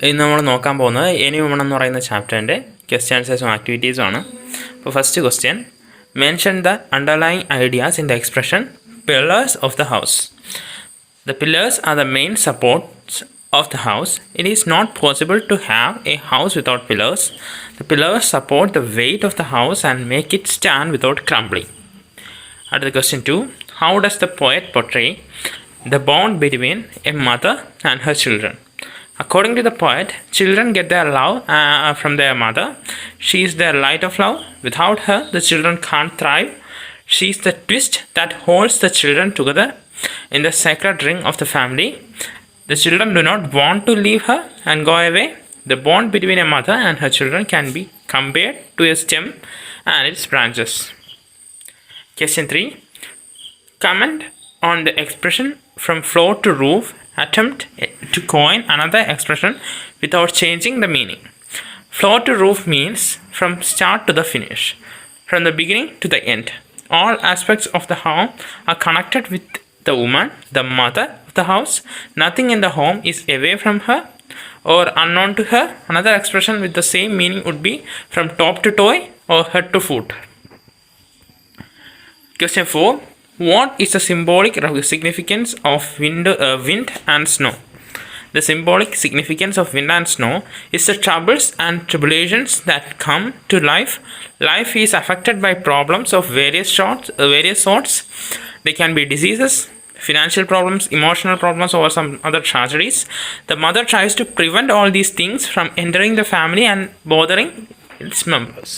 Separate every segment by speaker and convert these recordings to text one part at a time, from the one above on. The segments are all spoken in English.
Speaker 1: ഇന്ന് നമ്മൾ നോക്കാൻ പോകുന്നത് എനി വുമൺ എന്ന് പറയുന്ന ചാപ്റ്ററിൻ്റെ ക്വസ്റ്റ്യൻ ആൻസേഴ്സും ആക്ടിവിറ്റീസും ആണ്. അപ്പോൾ first question, mention the underlying ideas in the expression pillars of the house. The pillars are the main supports of the house. It is not possible to have a house without pillars. The pillars support the weight of the house and make it stand without crumbling. At the question 2, how does the poet portray the bond between a mother and her children? According to the poet, children get their love from their mother. She is their light of love. Without her, the children can't thrive. She is the twist that holds the children together in the sacred ring of the family. The children do not want to leave her and go away. The bond between a mother and her children can be compared to a stem and its branches. Question 3. Comment on the expression from floor to roof. Attempt to coin another expression without changing the meaning. Floor to roof means from start to the finish, from the beginning to the end. All aspects of the home are connected with the woman, the mother of the house. Nothing in the home is away from her or unknown to her. Another expression with the same meaning would be from top to toe or head to foot. Question 4. What is the symbolic significance of wind and snow? The symbolic significance of wind and snow is the troubles and tribulations that come to life. Life is affected by problems of various sorts. They can be diseases, financial problems, emotional problems, or some other tragedies. The mother tries to prevent all these things from entering the family and bothering its members.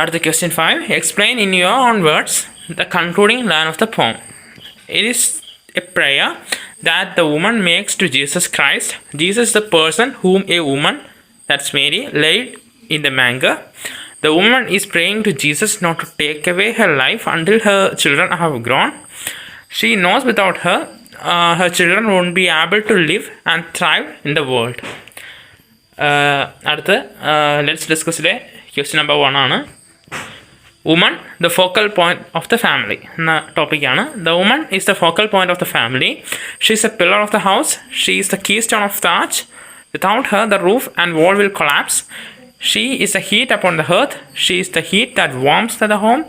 Speaker 1: At the question 5, explain in your own words the concluding line of the poem. It is a prayer that the woman makes to Jesus Christ. Jesus is the person whom a woman, that's Mary, laid in the manger. The woman is praying to Jesus not to take away her life until her children have grown. She knows without her, her children won't be able to live and thrive in the world. Let's discuss today. Question number 1 ആണ് woman, the focal point of the family എന്ന ടോപ്പിക്കാണ്. The woman is the focal point of the family. She is a pillar of the house. She is the keystone of the arch. Without her, the roof and wall will collapse. She is the heat upon the earth. She is the heat that warms the home.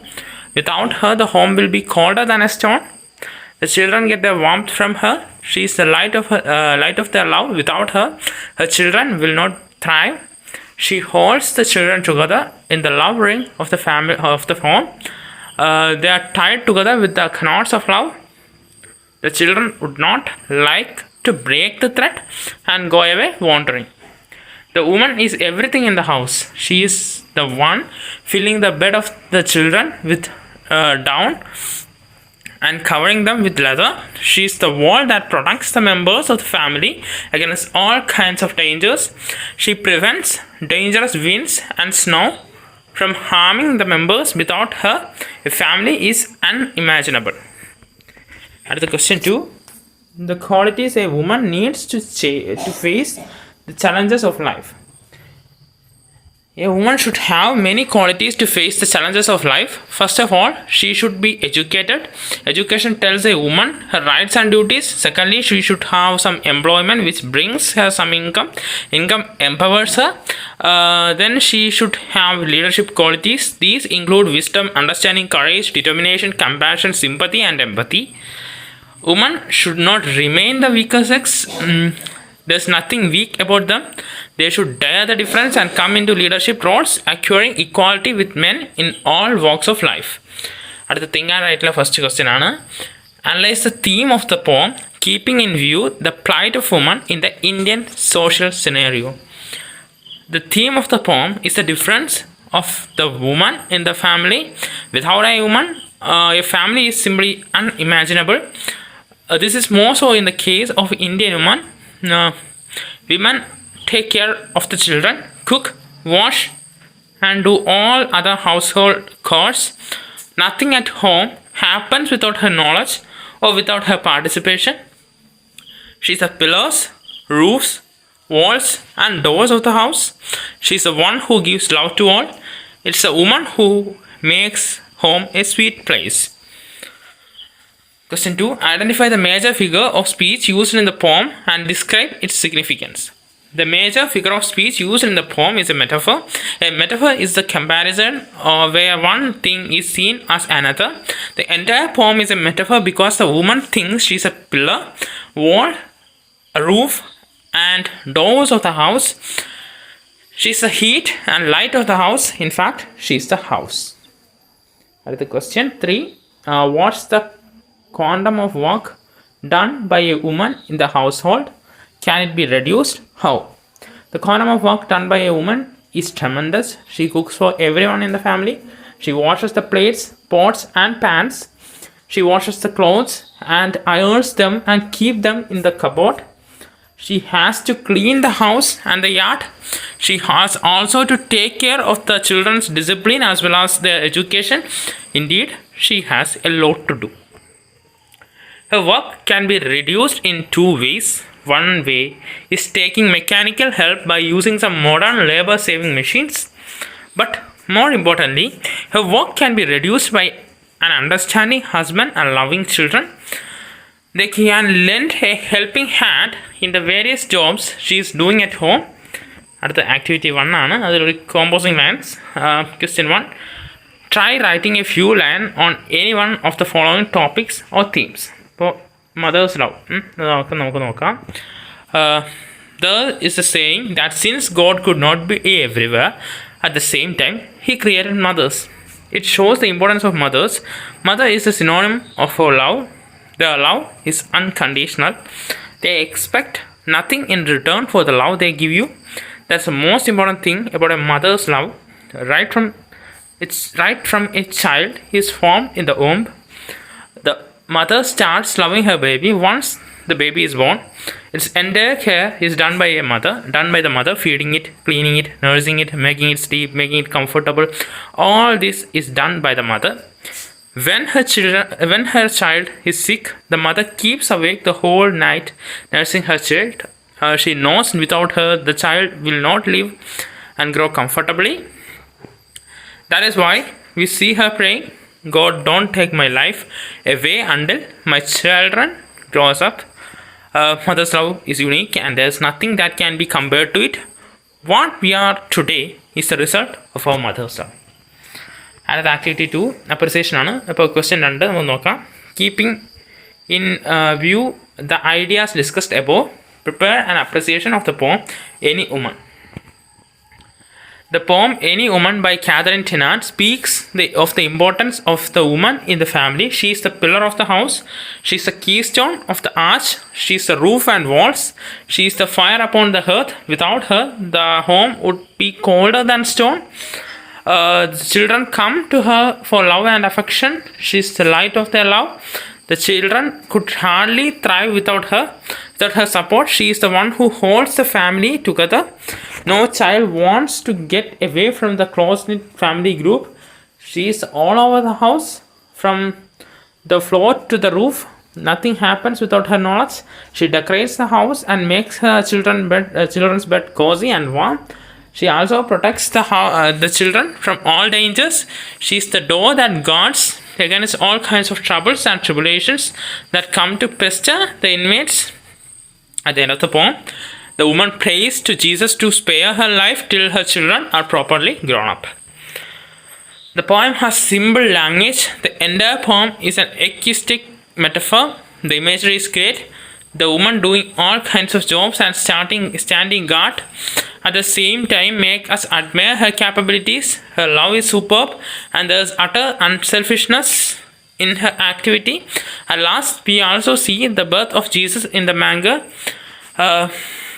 Speaker 1: Without her, the home will be colder than a stone. The children get their warmth from her. She is the light of their love. Without her, her children will not thrive. She holds the children together in the love ring of the family of the home. They are tied together with the knots of love. The children would not like to break the thread and go away wandering. The woman is everything in the house. She is the one filling the bed of the children with down and covering them with leather. She is the wall that protects the members of the family against all kinds of dangers. She prevents dangerous winds and snow from harming the members. Without her, a family is unimaginable. At the question 2, the qualities a woman needs to face the challenges of life. A woman should have many qualities to face the challenges of life. First of all, she should be educated. Education tells a woman her rights and duties. Secondly, she should have some employment which brings her some income. Income empowers her. Then she should have leadership qualities. These include wisdom, understanding, courage, determination, compassion, sympathy, and empathy. Women should not remain the weaker sex. There's nothing weak about them. They should dare the difference and come into leadership roles, acquiring equality with men in all walks of life. അടുത്ത think and റൈറ്റിലെ first question ആണ്. Analyse the theme of the poem keeping in view the plight of woman in the Indian social scenario. The theme of the poem is the difference of the woman in the family. Without a woman, a family is simply unimaginable. This is more so in the case of Indian women. Women take care of the children, cook, wash, and do all other household chores. Nothing at home happens without her knowledge or without her participation. She is the pillars, roofs, walls, and doors of the house. She is the one who gives love to all. It's a woman who makes home a sweet place. Question 2. Identify the major figure of speech used in the poem and describe its significance. The major figure of speech used in the poem is a metaphor. A metaphor is the comparison where one thing is seen as another. The entire poem is a metaphor because the woman thinks she is a pillar, wall, a roof, and doors of the house. She is the heat and light of the house. In fact, she is the house. The question 3. What's the quantum of work done by a woman in the household? Can it be reduced? How? The quantum of work done by a woman is tremendous. She cooks for everyone in the family. She washes the plates, pots, and pans. She washes the clothes and irons them and keep them in the cupboard. She has to clean the house and the yard. She has also to take care of the children's discipline as well as their education. Indeed, she has a lot to do. Her work can be reduced in 2 ways. One way is taking mechanical help by using some modern labor-saving machines. But more importantly, her work can be reduced by an understanding husband and loving children. They can lend a helping hand in the various jobs she is doing at home. അടുത്ത activity 1 ആണ്. അതിലൊരു കോമ്പോസിങ് lines. Question 1. Try writing a few lines on any one of the following topics or themes. ഇപ്പോൾ mothers love നമുക്ക് നോക്കാം. There is a saying that since God could not be everywhere at the same time, He created mothers. It shows the importance of mothers. Mother is a synonym of love. Their love is unconditional. They expect nothing in return for the love they give you. That's the most important thing about a mother's love. Right from a child is formed in the womb. The mother starts loving her baby once the baby is born. Its entire care is done by the mother, feeding it, cleaning it, nursing it, making it sleep, making it comfortable. All this is done by the mother. When her child is sick, the mother keeps awake the whole night nursing her child. She knows without her the child will not live and grow comfortably. That is why we see her praying, God, don't take my life away until my children grows up. Mother's love is unique and there's nothing that can be compared to it. What we are today is the result of our mother's love. അടുത്ത activity 2 appreciation ആണ്. അപ്പോൾ question 2 നമുക്ക് നോക്കാം. Keeping in view the ideas discussed above, prepare an appreciation of the poem any woman. The poem Any Woman by Catherine Tennant speaks of the importance of the woman in the family. She is the pillar of the house. She is the keystone of the arch. She is the roof and walls. She is the fire upon the hearth. Without her, the home would be colder than stone. The children come to her for love and affection. She is the light of their love. The children could hardly thrive without her. Without her support, she is the one who holds the family together. No child wants to get away from the close-knit family group. She is all over the house, from the floor to the roof. Nothing happens without her knowledge. She decorates the house and makes her children's bed cozy and warm. She also protects the children from all dangers. She is the door that guards against all kinds of troubles and tribulations that come to pester the inmates. At the end of the poem, the woman prays to Jesus to spare her life till her children are properly grown up. The poem has simple language. The entire poem is an artistic metaphor. The imagery is great. The woman doing all kinds of jobs and standing guard at the same time make us admire her capabilities. Her love is superb and there is utter unselfishness in her activity. At last, we also see the birth of Jesus in the manger.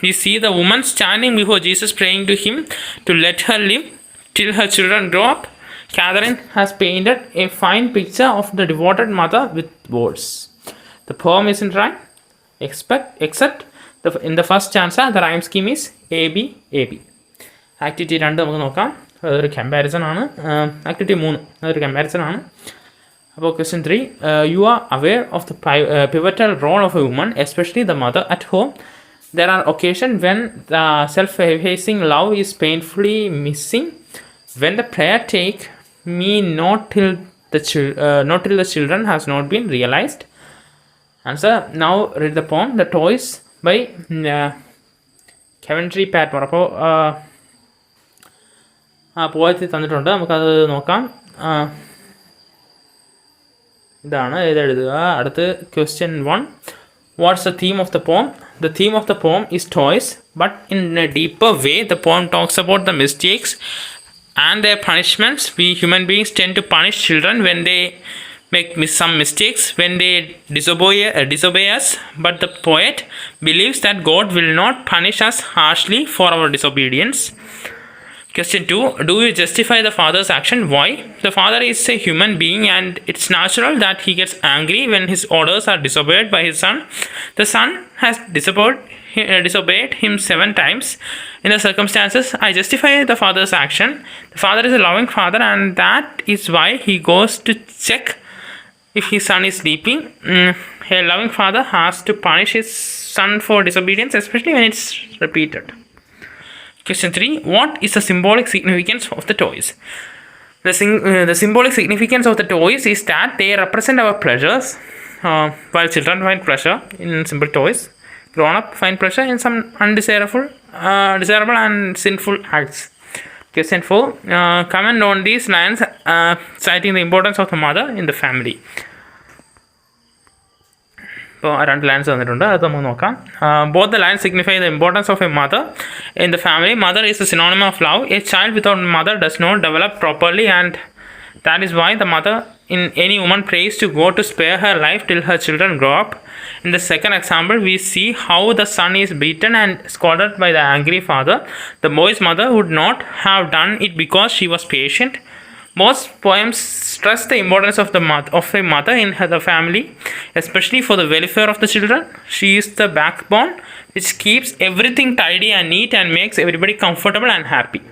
Speaker 1: We see the woman standing before Jesus praying to him to let her live till her children grow up. Catherine has painted a fine picture of the devoted mother with words. The poem isn't rhyme, except in the first stanza, the rhyme scheme is AB, AB. Activity 2 നമുക്ക് നോക്കാം. അതൊരു comparison ആണ്. Activity 3 അതൊരു comparison ആണ്. അപ്പോൾ question 3. You are aware of the pivotal role of a woman, especially the mother at home. There are occasions when the self-effacing love is painfully missing. When the prayer take me not till the children has not been realized. Answer. Now read the poem. The Toys by Heavenly Patmore. അപ്പോൾ പോയത്തിൽ തന്നിട്ടുണ്ട്, നമുക്കത് നോക്കാം. ഇതാണ് എഴുതുക. അടുത്ത് question 1. What's the theme of the poem? The theme of the poem is toys, but in a deeper way the poem talks about the mistakes and their punishments. We human beings tend to punish children when they make some mistakes, when they disobey us, but the poet believes that God will not punish us harshly for our disobedience. Question 2. Do you justify the father's action? Why? The father is a human being and it's natural that he gets angry when his orders are disobeyed by his son. The son has disobeyed him 7 times. In the circumstances, I justify the father's action. The father is a loving father and that is why he goes to check if his son is sleeping. A loving father has to punish his son for disobedience, especially when it's repeated. Question 3. What is the symbolic significance of the toys? The symbolic significance of the toys is that they represent our pleasures. While children find pleasure in simple toys, grown-up find pleasure in some desirable and sinful acts. Question 4. Comment on these lines citing the importance of the mother in the family. ഇപ്പോൾ 2 lines തന്നിട്ടുണ്ട്, അത് നമുക്ക് നോക്കാം. Both the lines signify the importance of a mother in the family. Mother is a synonym of love. A child without mother does not develop properly, and that is why the mother in any woman prays to God to spare her life till her children grow up. In the second example, we see how the son is beaten and scolded by the angry father. The boy's mother would not have done it because she was patient. Most poems stress the importance of a mother in the family, especially for the welfare of the children. She is the backbone which keeps everything tidy and neat and makes everybody comfortable and happy.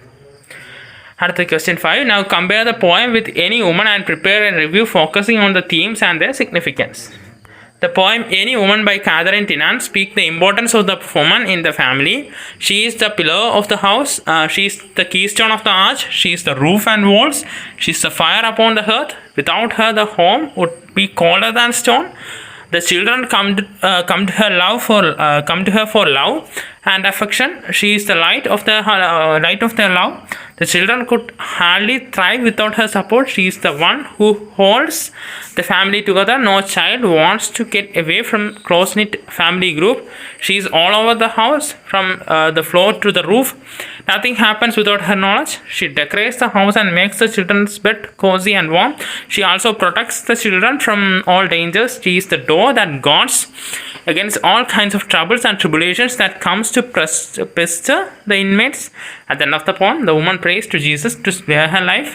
Speaker 1: அடுத்த question 5. Now compare the poem with any woman and prepare a review focusing on the themes and their significance. The poem Any Woman by Catherine Tennant speaks the importance of the woman in the family. She is the pillar of the house. She is the keystone of the arch. She is the roof and walls. She is the fire upon the hearth. Without her, the home would be colder than stone. The children come to her for love and affection. She is the light of their love. The children could hardly thrive without her support. She is the one who holds the family together. No child wants to get away from close-knit family group. She is all over the house, from the floor to the roof. Nothing happens without her knowledge. She decorates the house and makes the children's bed cozy and warm. She also protects the children from all dangers. She is the door that guards against all kinds of troubles and tribulations that comes to pester the inmates. At the end of the poem, the woman prays to Jesus to spare her life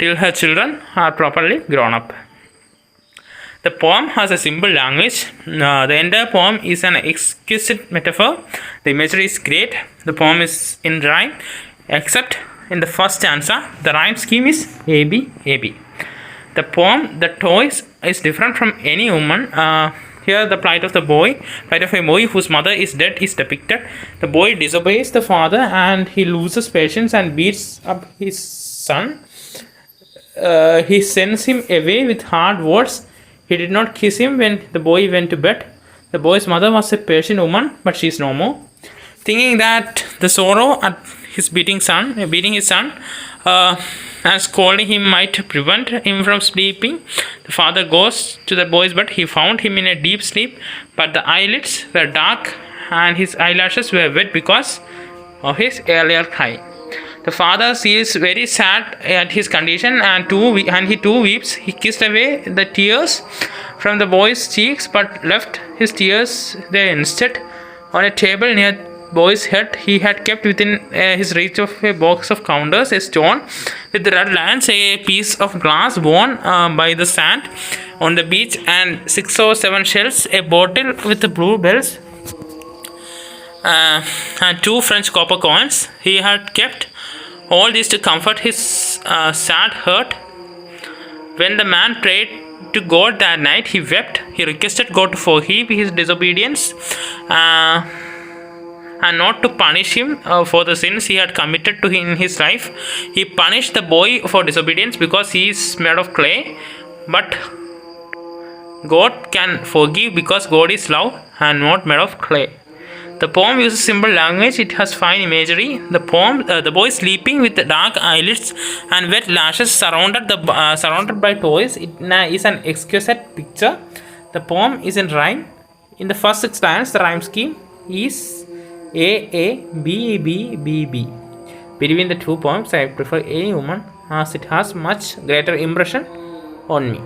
Speaker 1: till her children are properly grown up. The poem has a simple language. The entire poem is an exquisite metaphor. The imagery is great. The poem is in rhyme, except in the first stanza. The rhyme scheme is AB, AB. The poem, The Toys, is different from any woman. Here the plight of a boy whose mother is dead is depicted. The boy disobeys the father and he loses patience and beats up his son. He sends him away with hard words. He did not kiss him when the boy went to bed. The boy's mother was a patient woman, but she is no more. Thinking that the sorrow at his beating his son and scolding him might prevent him from sleeping, the father goes to the boy's bed. He found him in a deep sleep, but the eyelids were dark and his eyelashes were wet because of his earlier cry. The father feels very sad at his condition and he too weeps. He kissed away the tears from the boy's cheeks but left his tears there instead. On a table near boy's head, he had kept within his reach of a box of counters, a stone with red lines, a piece of glass worn by the sand on the beach, and 6 or 7 shells, a bottle with the blue bells, and 2 French copper coins. He had kept all this to comfort his sad heart. When the man prayed to God that night, he wept. He requested God to forgive his disobedience and not to punish him for the sins he had committed in his life. He punished the boy for disobedience because he is made of clay, but God can forgive because God is love and not made of clay. The poem uses simple language. It has fine imagery. The boy sleeping with dark eyelids and wet lashes, surrounded by toys. It is an exquisite picture. The poem is in rhyme. In the first 6 lines, the rhyme scheme is A A B B B B. Between the two poems, I prefer A Woman as it has much greater impression on me.